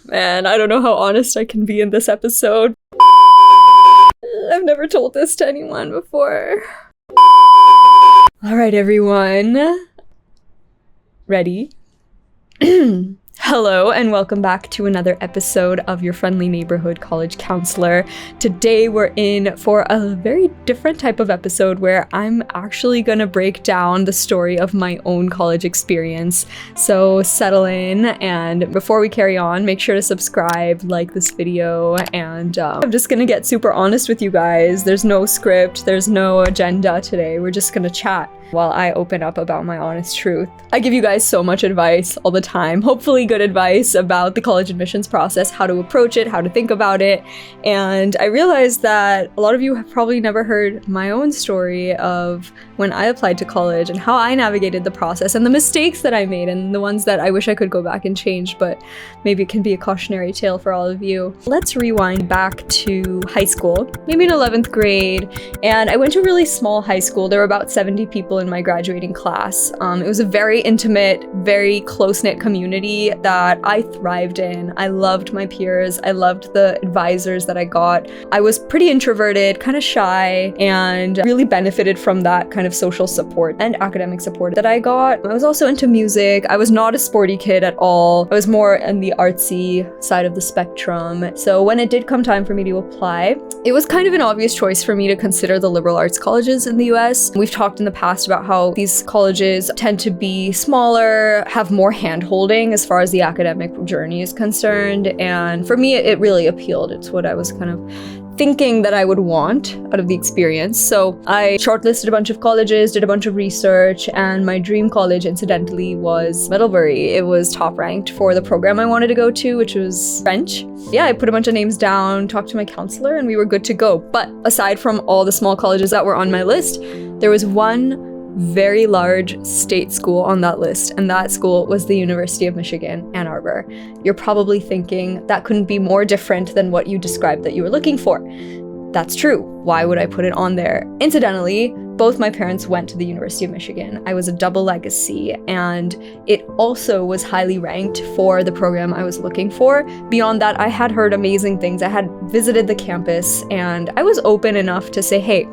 Man, I don't know how honest I can be in this episode. I've never told this to anyone before. Alright, everyone. Ready? Hello, and welcome back to another episode of your friendly neighborhood college counselor. Today we're in for a very different type of episode where I'm actually gonna break down the story of my own college experience. So settle in, and before we carry on, make sure to subscribe, like this video, and I'm just gonna get super honest with you guys. There's no script, there's no agenda today. We're just gonna chat while I open up about my honest truth. I give you guys so much advice all the time, hopefully good advice about the college admissions process, how to approach it, how to think about it, and I realized that a lot of you have probably never heard my own story of when I applied to college and how I navigated the process and the mistakes that I made and the ones that I wish I could go back and change, but maybe it can be a cautionary tale for all of you. Let's rewind back to high school, maybe in 11th grade, and I went to a really small high school. There were about 70 people in my graduating class. It was a very intimate, very close-knit community that I thrived in. I loved my peers. I loved the advisors that I got. I was pretty introverted, kind of shy, and really benefited from that kind of social support and academic support that I got. I was also into music. I was not a sporty kid at all. I was more on the artsy side of the spectrum. So when it did come time for me to apply, it was kind of an obvious choice for me to consider the liberal arts colleges in the US. We've talked in the past about how these colleges tend to be smaller, have more hand-holding as far as the academic journey is concerned, and for me it really appealed. It's what I was kind of thinking that I would want out of the experience. So I shortlisted a bunch of colleges, did a bunch of research, and my dream college, incidentally, was Middlebury. It was top ranked for the program I wanted to go to, which was French. Yeah, I put a bunch of names down, talked to my counselor, and we were good to go. But aside from all the small colleges that were on my list, there was one very large state school on that list, and that school was the University of Michigan, Ann Arbor. You're probably thinking that couldn't be more different than what you described that you were looking for. That's true. Why would I put it on there? Incidentally, both my parents went to the University of Michigan. I was a double legacy, and it also was highly ranked for the program I was looking for. Beyond that, I had heard amazing things. I had visited the campus, and I was open enough to say, hey,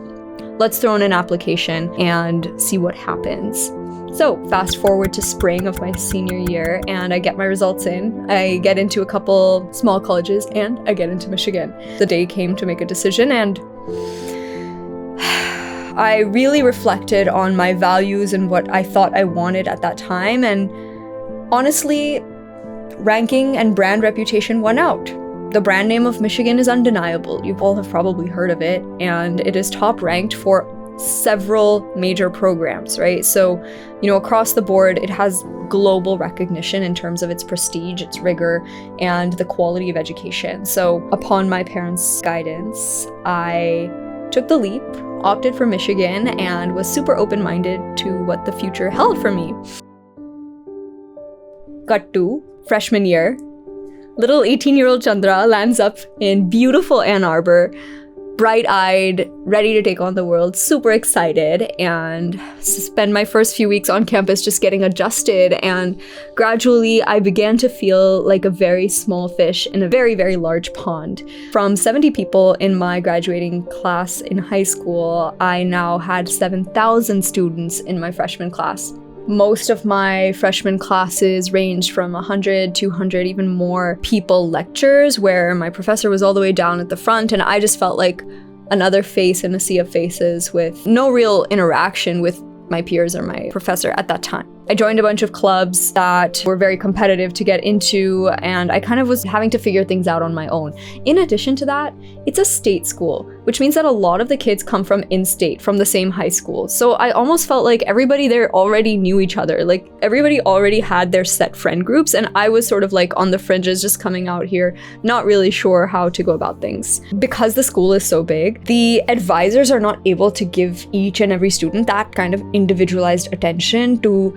let's throw in an application and see what happens. So fast forward to spring of my senior year, and I get my results in. I get into a couple small colleges, and I get into Michigan. The day came to make a decision, and I really reflected on my values and what I thought I wanted at that time, and honestly, ranking and brand reputation won out. The brand name of Michigan is undeniable. You all have probably heard of it, and it is top ranked for several major programs, right? So, across the board, it has global recognition in terms of its prestige, its rigor, and the quality of education. So, upon my parents' guidance, I took the leap, opted for Michigan, and was super open-minded to what the future held for me. Cut to freshman year. Little 18-year-old Chandra lands up in beautiful Ann Arbor, bright-eyed, ready to take on the world, super excited, and spend my first few weeks on campus just getting adjusted, and gradually I began to feel like a very small fish in a very, very large pond. From 70 people in my graduating class in high school, I now had 7,000 students in my freshman class. Most of my freshman classes ranged from 100, 200, even more people lectures, where my professor was all the way down at the front, and I just felt like another face in a sea of faces with no real interaction with my peers or my professor at that time. I joined a bunch of clubs that were very competitive to get into, and I kind of was having to figure things out on my own. In addition to that, it's a state school, which means that a lot of the kids come from in-state, from the same high school. So I almost felt like everybody there already knew each other. Like everybody already had their set friend groups, and I was sort of like on the fringes, just coming out here, not really sure how to go about things. Because the school is so big, the advisors are not able to give each and every student that kind of individualized attention to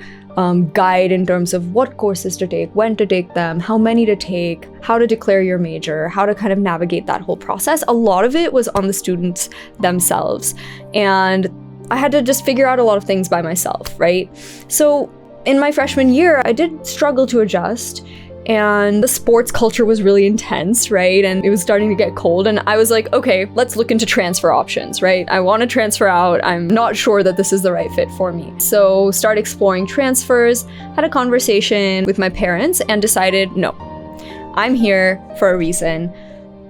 guide in terms of what courses to take, when to take them, how many to take, how to declare your major, how to kind of navigate that whole process. A lot of it was on the students themselves, and I had to just figure out a lot of things by myself, right? So in my freshman year, I did struggle to adjust, and the sports culture was really intense, right? And it was starting to get cold, and I was like, okay, let's look into transfer options, right? I want to transfer out. I'm not sure that this is the right fit for me. So start exploring transfers, had a conversation with my parents, and decided, no, I'm here for a reason.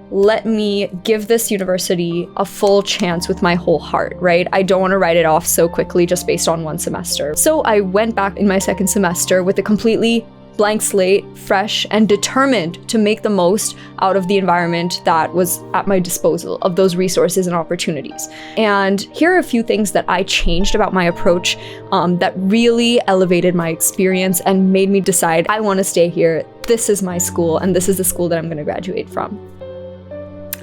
Let me give this university a full chance with my whole heart, right? I don't want to write it off so quickly just based on one semester. So I went back in my second semester with a completely blank slate, fresh, and determined to make the most out of the environment that was at my disposal, of those resources and opportunities. And here are a few things that I changed about my approach that really elevated my experience and made me decide I want to stay here. This is my school, and this is the school that I'm going to graduate from.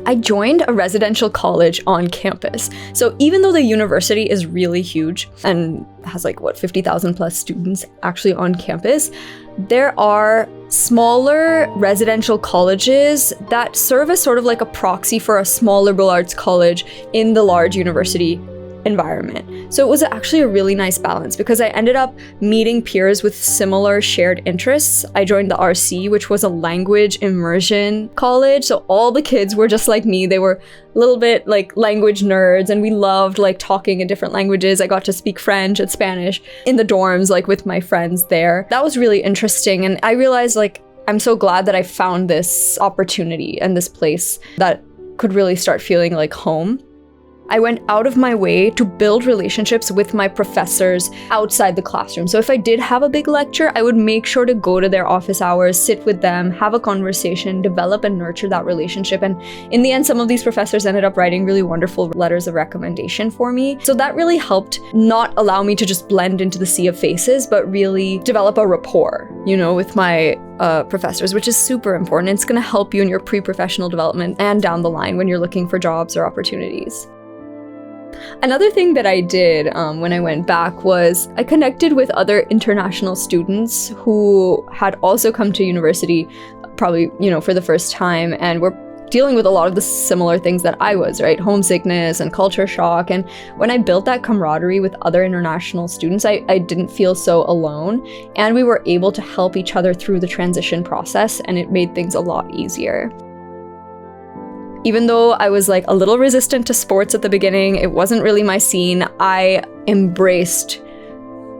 I joined a residential college on campus. So even though the university is really huge and has 50,000 plus students actually on campus, there are smaller residential colleges that serve as sort of like a proxy for a small liberal arts college in the large university environment. So it was actually a really nice balance because I ended up meeting peers with similar shared interests. I joined the RC, which was a language immersion college. So all the kids were just like me. They were a little bit like language nerds, and we loved talking in different languages. I got to speak French and Spanish in the dorms, with my friends there. That was really interesting. And I realized I'm so glad that I found this opportunity and this place that could really start feeling like home. I went out of my way to build relationships with my professors outside the classroom. So if I did have a big lecture, I would make sure to go to their office hours, sit with them, have a conversation, develop and nurture that relationship. And in the end, some of these professors ended up writing really wonderful letters of recommendation for me. So that really helped not allow me to just blend into the sea of faces, but really develop a rapport, with my professors, which is super important. It's going to help you in your pre-professional development and down the line when you're looking for jobs or opportunities. Another thing that I did when I went back was I connected with other international students who had also come to university probably, for the first time, and were dealing with a lot of the similar things that I was, right? Homesickness and culture shock. And when I built that camaraderie with other international students, I didn't feel so alone, and we were able to help each other through the transition process, and it made things a lot easier. Even though I was a little resistant to sports at the beginning, it wasn't really my scene, I embraced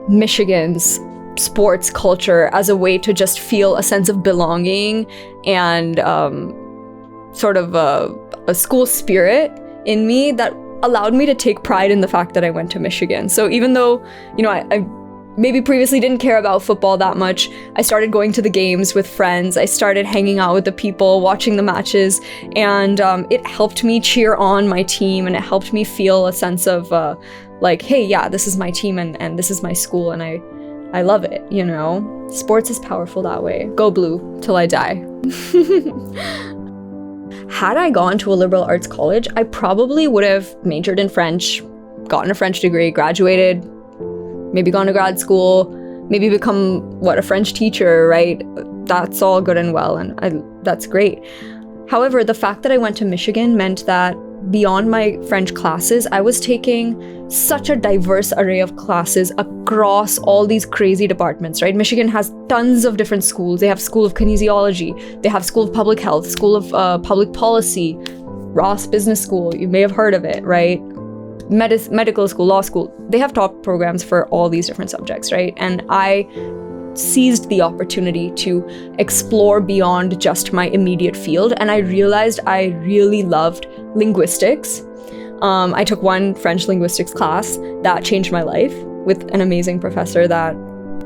Michigan's sports culture as a way to just feel a sense of belonging and sort of a school spirit in me that allowed me to take pride in the fact that I went to Michigan. So even though, I maybe previously didn't care about football that much, I started going to the games with friends. I started hanging out with the people, watching the matches, and it helped me cheer on my team, and it helped me feel a sense of hey, yeah, this is my team and this is my school, and I love it, Sports is powerful that way. Go blue till I die. Had I gone to a liberal arts college, I probably would have majored in French, gotten a French degree, graduated, maybe gone to grad school, maybe become, a French teacher, right? That's all good and well, and that's great. However, the fact that I went to Michigan meant that beyond my French classes, I was taking such a diverse array of classes across all these crazy departments, right? Michigan has tons of different schools. They have School of Kinesiology, they have School of Public Health, School of Public Policy, Ross Business School, you may have heard of it, right? Medical school, law school, they have top programs for all these different subjects, right? And I seized the opportunity to explore beyond just my immediate field, and I realized I really loved linguistics. I took one French linguistics class that changed my life with an amazing professor that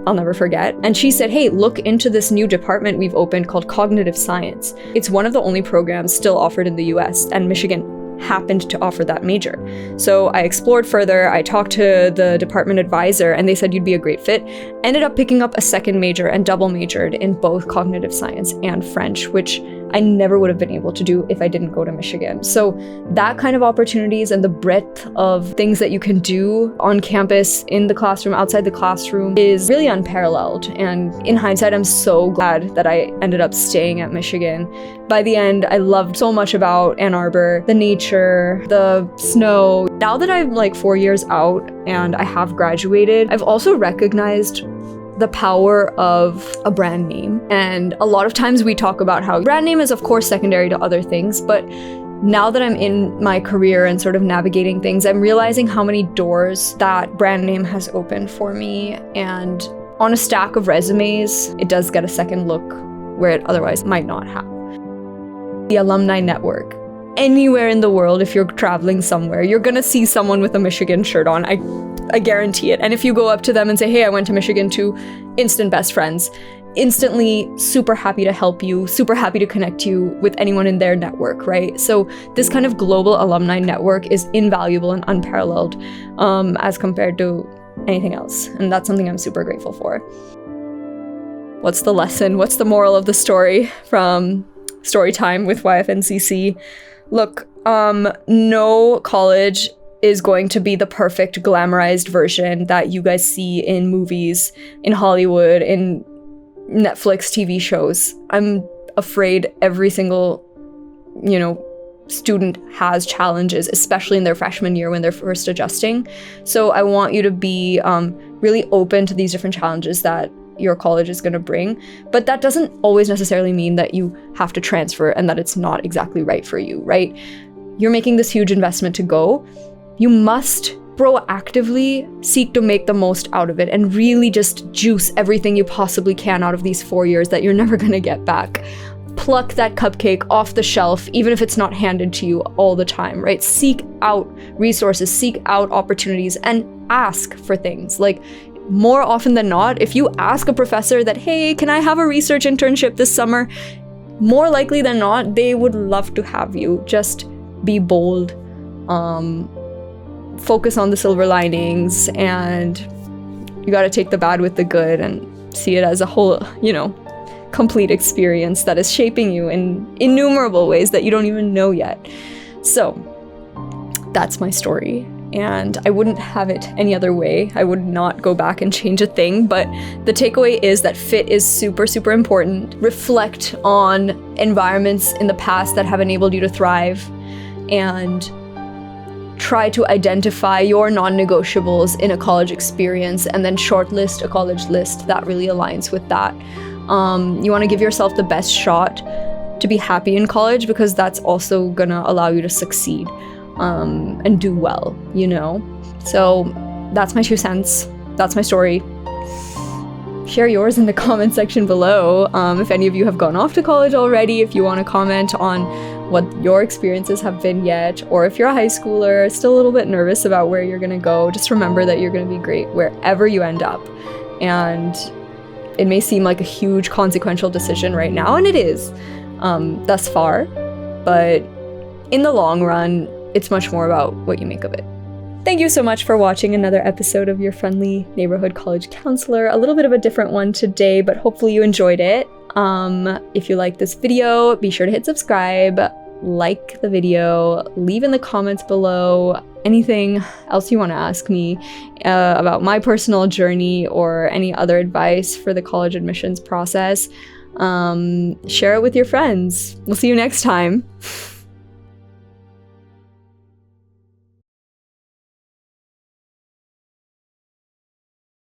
I'll never forget. And she said, hey, look into this new department we've opened called cognitive science. It's one of the only programs still offered in the US, and Michigan happened to offer that major. So I explored further, I talked to the department advisor, and they said you'd be a great fit. Ended up picking up a second major and double majored in both cognitive science and French, which I never would have been able to do if I didn't go to Michigan. So that kind of opportunities and the breadth of things that you can do on campus, in the classroom, outside the classroom is really unparalleled. And in hindsight, I'm so glad that I ended up staying at Michigan. By the end, I loved so much about Ann Arbor, the nature, the snow. Now that I'm 4 years out and I have graduated, I've also recognized the power of a brand name. And a lot of times we talk about how brand name is of course secondary to other things, but now that I'm in my career and sort of navigating things, I'm realizing how many doors that brand name has opened for me. And on a stack of resumes, it does get a second look where it otherwise might not have. The alumni network. Anywhere in the world, if you're traveling somewhere, you're gonna see someone with a Michigan shirt on. I guarantee it. And if you go up to them and say, hey, I went to Michigan too, instant best friends. Instantly super happy to help you, super happy to connect you with anyone in their network, right? So this kind of global alumni network is invaluable and unparalleled as compared to anything else. And that's something I'm super grateful for. What's the lesson? What's the moral of the story from Story Time with YFNCC? Look, no college is going to be the perfect glamorized version that you guys see in movies, in Hollywood, in Netflix TV shows. I'm afraid every single, student has challenges, especially in their freshman year when they're first adjusting. So I want you to be really open to these different challenges that your college is going to bring, but that doesn't always necessarily mean that you have to transfer and that it's not exactly right for you, right? You're making this huge investment to go. You must proactively seek to make the most out of it and really just juice everything you possibly can out of these 4 years that you're never going to get back. Pluck that cupcake off the shelf, even if it's not handed to you all the time, right? Seek out resources, seek out opportunities, and ask for things. Like, more often than not, if you ask a professor that, hey, can I have a research internship this summer? More likely than not, they would love to have you. Just be bold, focus on the silver linings, and you got to take the bad with the good and see it as a whole, complete experience that is shaping you in innumerable ways that you don't even know yet. So that's my story. And I wouldn't have it any other way. I would not go back and change a thing, but the takeaway is that fit is super, super important. Reflect on environments in the past that have enabled you to thrive and try to identify your non-negotiables in a college experience and then shortlist a college list that really aligns with that. You want to give yourself the best shot to be happy in college because that's also gonna allow you to succeed. And do well, So that's my 2 cents. That's my story. Share yours in the comment section below. If any of you have gone off to college already, if you want to comment on what your experiences have been yet, or if you're a high schooler, still a little bit nervous about where you're going to go, just remember that you're going to be great wherever you end up. And it may seem like a huge consequential decision right now, and it is thus far, but in the long run, it's much more about what you make of it. Thank you so much for watching another episode of your friendly neighborhood college counselor. A little bit of a different one today, but hopefully you enjoyed it. If you like this video, be sure to hit subscribe, like the video, leave in the comments below anything else you want to ask me about my personal journey or any other advice for the college admissions process. Share it with your friends. We'll see you next time.